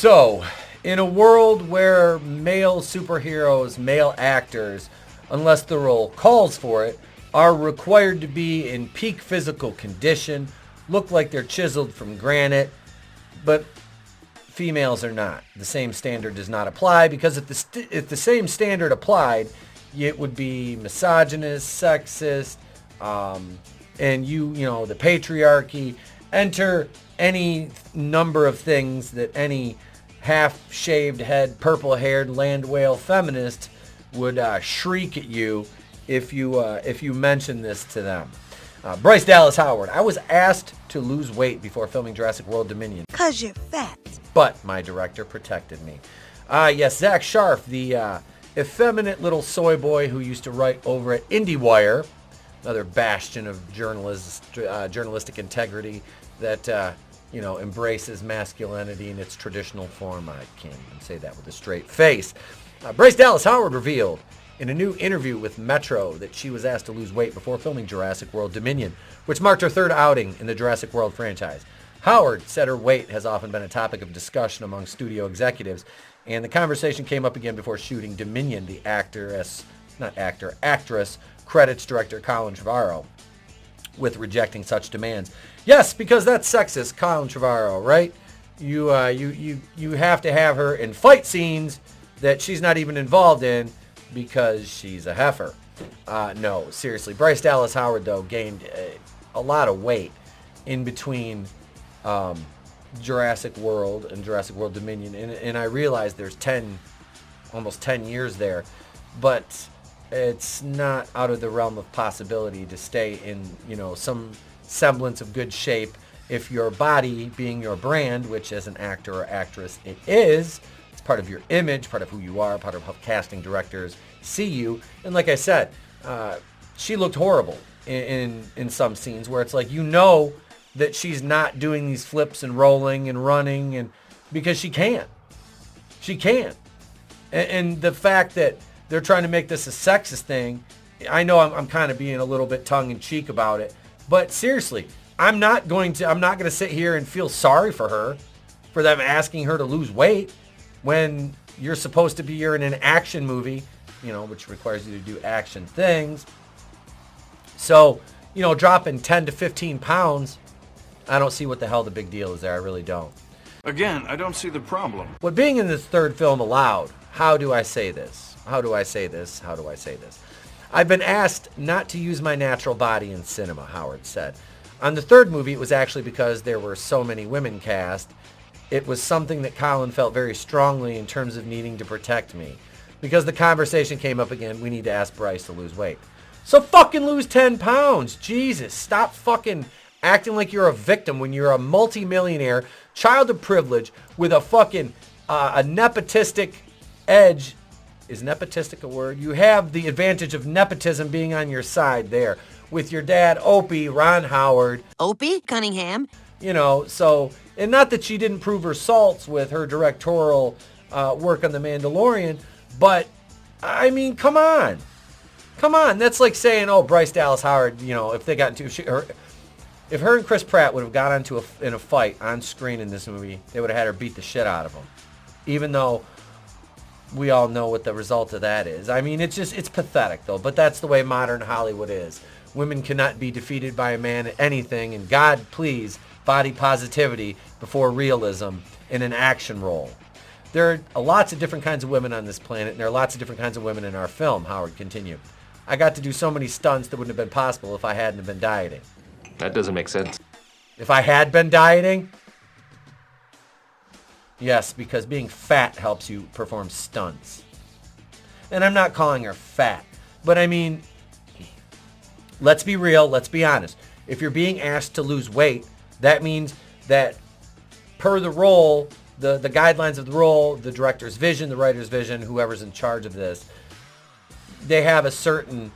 So, in a world where male superheroes, male actors, unless the role calls for it, are required to be in peak physical condition, look like they're chiseled from granite, but females are not. The same standard does not apply, because if the same standard applied, it would be misogynist, sexist, and the patriarchy. Enter any number of things that any half-shaved head, purple-haired land whale feminist would shriek at you if you mention this to them. Bryce Dallas Howard. I was asked to lose weight before filming Jurassic World Dominion. 'Cause you're fat. But my director protected me. Yes, Zach Sharf, the effeminate little soy boy who used to write over at IndieWire, another bastion of journalistic integrity that embraces masculinity in its traditional form. I can't even say that with a straight face. Bryce Dallas Howard revealed in a new interview with Metro that she was asked to lose weight before filming Jurassic World Dominion, which marked her third outing in the Jurassic World franchise. Howard said her weight has often been a topic of discussion among studio executives, and the conversation came up again before shooting Dominion. The actress credits director Colin Trevorrow with rejecting such demands. Yes, because that's sexist, Colin Trevorrow, right? You have to have her in fight scenes that she's not even involved in because she's a heifer. No, seriously. Bryce Dallas Howard, though, gained a lot of weight in between Jurassic World and Jurassic World Dominion. And I realize there's almost 10 years there, but it's not out of the realm of possibility to stay in, some semblance of good shape if your body being your brand, which as an actor or actress it is, it's part of your image, part of who you are, part of how casting directors see you. And like I said, she looked horrible in some scenes where it's like, that she's not doing these flips and rolling and running, and because she can't. And the fact that they're trying to make this a sexist thing, I know I'm kind of being a little bit tongue-in-cheek about it, but seriously, I'm not going to sit here and feel sorry for her, for them asking her to lose weight when you're in an action movie, which requires you to do action things. So, dropping 10 to 15 pounds, I don't see what the hell the big deal is there. I really don't. Again, I don't see the problem. What being in this third film allowed, how do I say this? I've been asked not to use my natural body in cinema, Howard said. On the third movie, it was actually because there were so many women cast. It was something that Colin felt very strongly in terms of needing to protect me. Because the conversation came up again, we need to ask Bryce to lose weight. So fucking lose 10 pounds. Jesus, stop fucking acting like you're a victim when you're a multimillionaire, child of privilege, with a fucking a nepotistic edge. Is nepotistic a word? You have the advantage of nepotism being on your side there with your dad, Opie, Ron Howard. Opie Cunningham. And not that she didn't prove her salts with her directorial work on The Mandalorian, but, I mean, come on. That's like saying, Bryce Dallas Howard, if they got into if her and Chris Pratt would have got into in a fight on screen in this movie, they would have had her beat the shit out of him. Even though we all know what the result of that is. I mean, it's pathetic, though. But that's the way modern Hollywood is. Women cannot be defeated by a man at anything. And God, please, body positivity before realism in an action role. There are lots of different kinds of women on this planet, and there are lots of different kinds of women in our film, Howard continued. I got to do so many stunts that wouldn't have been possible if I hadn't have been dieting. That doesn't make sense. If I had been dieting? Yes, because being fat helps you perform stunts. And I'm not calling her fat. But I mean, let's be real, let's be honest. If you're being asked to lose weight, that means that per the role, the guidelines of the role, the director's vision, the writer's vision, whoever's in charge of this, they have a certain,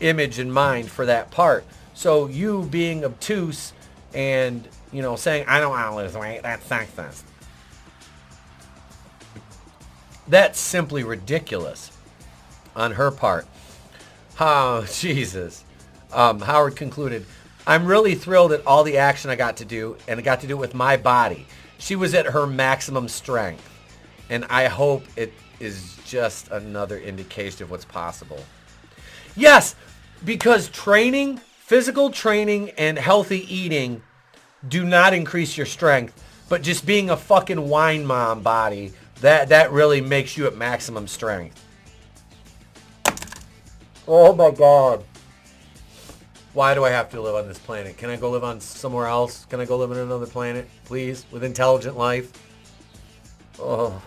image in mind for that part. So you being obtuse and, saying, I don't want to lose weight, that's sexist. That's simply ridiculous on her part. Oh, Jesus. Howard concluded, I'm really thrilled at all the action I got to do, and I got to do it with my body. She was at her maximum strength. And I hope it is just another indication of what's possible. Yes, because training, physical training and healthy eating do not increase your strength. But just being a fucking wine mom body, that really makes you at maximum strength. Oh my God. Why do I have to live on this planet? Can I go live on somewhere else? Can I go live on another planet, please, with intelligent life? Oh.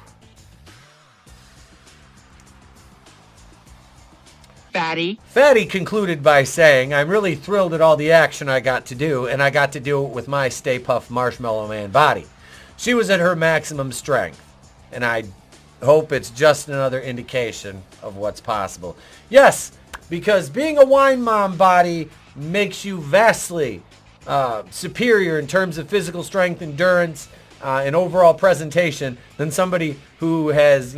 Fatty concluded by saying, I'm really thrilled at all the action I got to do, and I got to do it with my Stay Puft Marshmallow Man body. She was at her maximum strength, and I hope it's just another indication of what's possible. Yes, because being a wine mom body makes you vastly superior in terms of physical strength, endurance, and overall presentation than somebody who has,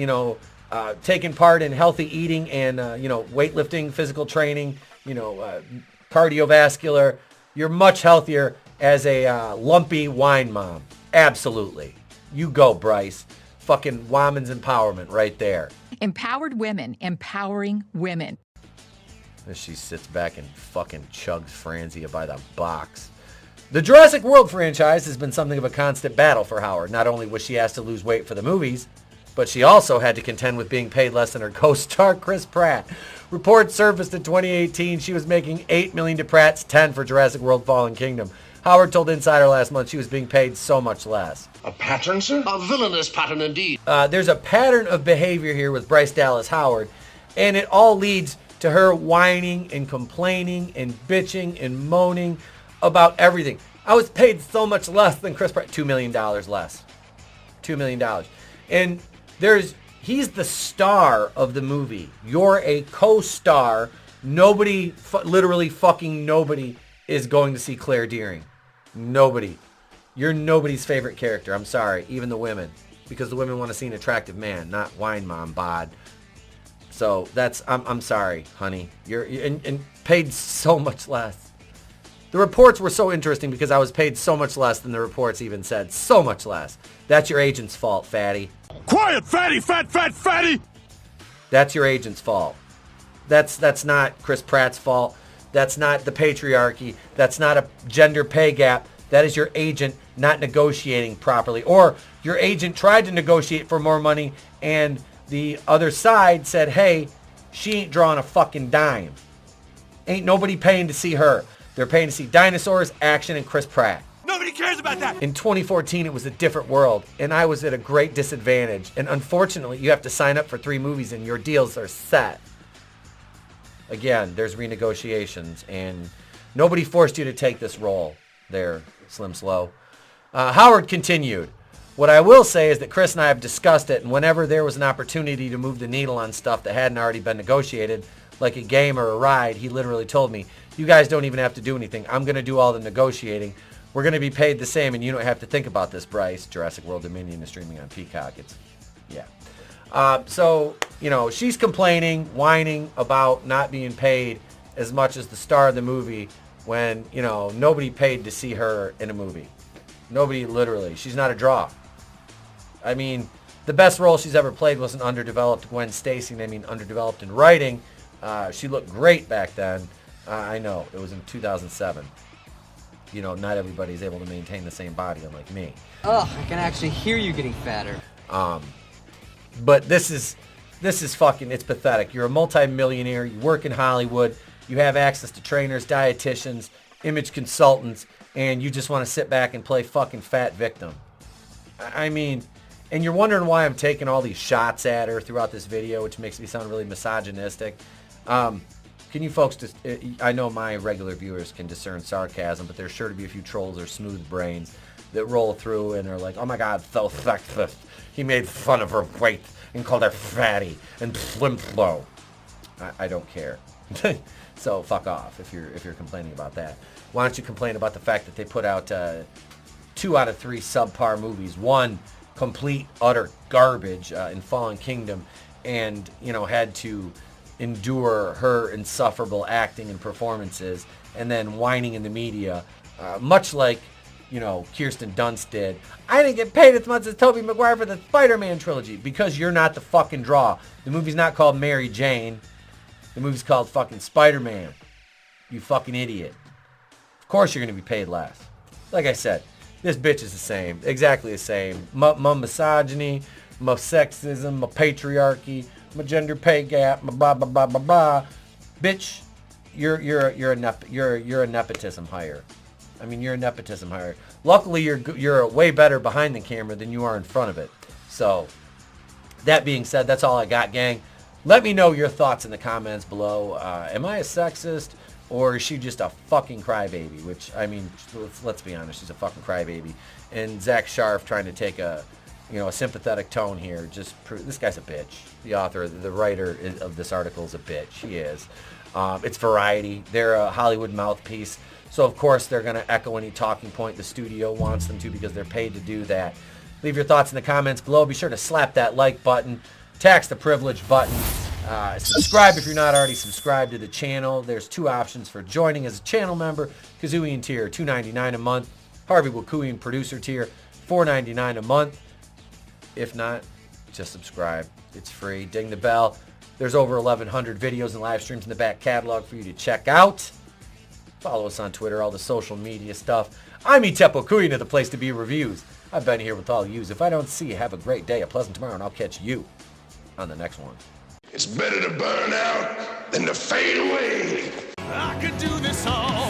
taken part in healthy eating and, weightlifting, physical training, cardiovascular. You're much healthier as a lumpy wine mom. Absolutely. You go, Bryce. Fucking woman's empowerment right there. Empowered women, empowering women. As she sits back and fucking chugs Franzia by the box. The Jurassic World franchise has been something of a constant battle for Howard. Not only was she asked to lose weight for the movies, but she also had to contend with being paid less than her co-star Chris Pratt. Reports surfaced in 2018 she was making $8 million to Pratt's $10 million for Jurassic World Fallen Kingdom. Howard told Insider last month she was being paid so much less. A pattern, sir? A villainous pattern indeed. There's a pattern of behavior here with Bryce Dallas Howard, and it all leads to her whining and complaining and bitching and moaning about everything. I was paid so much less than Chris Pratt. $2 million less. $2 million. And he's the star of the movie. You're a co-star. Nobody, literally fucking nobody, is going to see Claire Dearing. Nobody. You're nobody's favorite character. I'm sorry. Even the women. Because the women want to see an attractive man, not wine mom bod. So I'm sorry, honey. You're paid so much less. The reports were so interesting because I was paid so much less than the reports even said. So much less. That's your agent's fault, fatty. Quiet, fatty, fatty! That's your agent's fault. That's not Chris Pratt's fault. That's not the patriarchy. That's not a gender pay gap. That is your agent not negotiating properly. Or your agent tried to negotiate for more money and the other side said, hey, she ain't drawing a fucking dime. Ain't nobody paying to see her. They're paying to see dinosaurs, action, and Chris Pratt. Nobody cares about that! In 2014, it was a different world, and I was at a great disadvantage. And unfortunately, you have to sign up for 3 movies and your deals are set. Again, there's renegotiations, and nobody forced you to take this role there, Slim Slow. Howard continued. What I will say is that Chris and I have discussed it, and whenever there was an opportunity to move the needle on stuff that hadn't already been negotiated, like a game or a ride, he literally told me, you guys don't even have to do anything. I'm going to do all the negotiating. We're going to be paid the same, and you don't have to think about this, Bryce. Jurassic World Dominion is streaming on Peacock. So, she's complaining, whining about not being paid as much as the star of the movie when, nobody paid to see her in a movie. Nobody, literally. She's not a draw. I mean, the best role she's ever played was an underdeveloped Gwen Stacy. I mean, underdeveloped in writing. She looked great back then. I know. It was in 2007. Not everybody's able to maintain the same body, unlike me. Ugh, I can actually hear you getting fatter. But this is fucking, it's pathetic. You're a multi-millionaire. You work in Hollywood. You have access to trainers, dietitians, image consultants, and you just want to sit back and play fucking fat victim. I mean, and you're wondering why I'm taking all these shots at her throughout this video, which makes me sound really misogynistic. Can you folks just, I know my regular viewers can discern sarcasm, but there's sure to be a few trolls or smooth brains that roll through and are like, oh my God, so sexist. He made fun of her weight and called her fatty and slim slow. I don't care. So fuck off if you're complaining about that. Why don't you complain about the fact that they put out 2 out of 3 subpar movies, 1 complete utter garbage in Fallen Kingdom, and had to endure her insufferable acting and performances, and then whining in the media, much like you know, Kirsten Dunst did. I didn't get paid as much as Tobey Maguire for the Spider-Man trilogy because you're not the fucking draw. The movie's not called Mary Jane. The movie's called fucking Spider-Man. You fucking idiot. Of course you're going to be paid less. Like I said, this bitch is the same. Exactly the same. My misogyny, my sexism, my patriarchy, my gender pay gap, my blah, blah, blah, blah, blah. Bitch, you're a nepotism hire. I mean, you're a nepotism hire. Luckily, you're way better behind the camera than you are in front of it. So, that being said, that's all I got, gang. Let me know your thoughts in the comments below. Am I a sexist, or is she just a fucking crybaby? Which, I mean, let's be honest, she's a fucking crybaby. And Zach Sharf trying to take a sympathetic tone here. This guy's a bitch. The author, the writer of this article is a bitch. He is. It's Variety. They're a Hollywood mouthpiece. So, of course, they're going to echo any talking point the studio wants them to because they're paid to do that. Leave your thoughts in the comments below. Be sure to slap that like button. Tax the privilege button. Subscribe if you're not already subscribed to the channel. There's 2 options for joining as a channel member. Kazooian tier, $2.99 a month. Harvey Wakuian producer tier, $4.99 a month. If not, just subscribe. It's free. Ding the bell. There's over 1,100 videos and live streams in the back catalog for you to check out. Follow us on Twitter, all the social media stuff. I'm Infinitale Chronicles, the place to be reviews. I've been here with all yous. If I don't see you, have a great day, a pleasant tomorrow, and I'll catch you on the next one. It's better to burn out than to fade away. I could do this all